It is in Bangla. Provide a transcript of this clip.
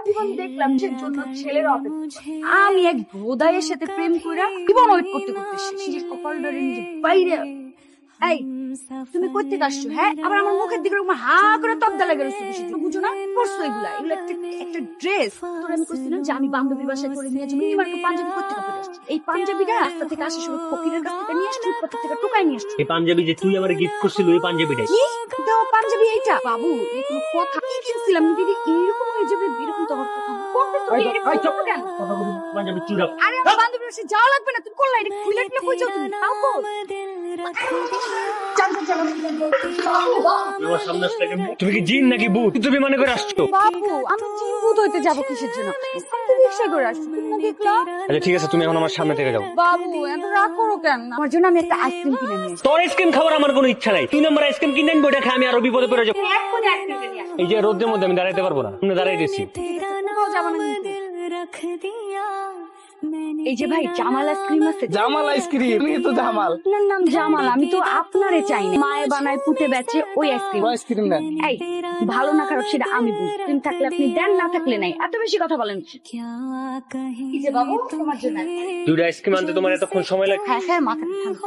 জীবন দেখলাম যে জন্য ছেলেরা অপেক্ষা। আমি এক ভোদাইয়ের সাথে প্রেম করে জীবন ওয়েট করতে করতে নিজের কপালটারে নিজে বাইরে। এই তুমি কই থেকে আসছো? হ্যাঁ, আবার আমার মুখের দিকে হা করে তবদা লেগে রয়েছে। বুঝো না করছো এগুলা এগুলো একটা ড্রেস। তোর আমি কইছিলাম যে আমি বান্ধবীর বাসায় করে নিয়ে যাবো, এবার একটা পাঞ্জাবি করতে করে আসছি। এই পাঞ্জাবিটা রাস্তা থেকে আসার সময় ফকিরের কাছ থেকে নিয়ে আসছি, ফুটপাথ থেকে টুকাই নিয়ে আসছি। এই পাঞ্জাবি যে তুই আমার গিফট করছিলি ওই পাঞ্জাবিটাই। কি দাও পাঞ্জাবি এইটা? বাবু এই কোনো কথা কি কিনছিলাম দিদি, এইরকম হয়ে যাবে এরকম তো আমার কথা না। পাঞ্জাবি চুরা। আরে আমার বান্ধবীর বাসায় যাওয়া লাগবে না, তুমি করলা এটা খুলে টুলে কই যাও তুমি? তাও কো আমার সামনে আসলে কেমনে? তুমি কি জিন নাকি ভূত? তুমি মনে করে আসছো? বাবু আমি চিন্তিত হইতে যাবো কিসের জন্য? আমি রিকশা করে আসছি, তুমি না দেখলা? আচ্ছা ঠিক আছে, তুমি এখন আমার সামনে থেকে যাও। বাবু এত রাগ করো কেন? আমার জন্য আমি একটা আইসক্রিম কিনে নিয়ে এসেছি। তোর আইসক্রিম খাওয়ার আমার কোনো ইচ্ছা নাই। 2 নম্বর আইসক্রিম কিনে আনবো, এটা খেয়ে আমি আরো বিপদে পড়ে যাবো। এক্ষুনি আইসক্রিম নিয়ে আসো। এই যে রোদের মধ্যে আমি দাঁড়াইতে পারবো না, তুমি দাঁড়াইতেছি। কোথাও যাবো না কিন্তু। এই যে ভাই জামাল আইসক্রিম আছে? জামাল আইসক্রিম? তুমি তো জামাল। আপনার নাম জামাল, আমি তো আপনারে চাই না। মায়ে বানায় পুঁতে বেচে ওই আইসক্রিম। আইসক্রিম দেন। এই ভালো না খারাপ সেটা আমি বুঝি, তুমি থাকলে আপনি দেন, না থাকলে নাই। এত বেশি কথা বলেন। এই যে বাবু তোমার জন্য। 2টা আইসক্রিম আনতে তোমার এতক্ষণ সময় লাগে? হ্যাঁ হ্যাঁ মাথা ঠান্ডা।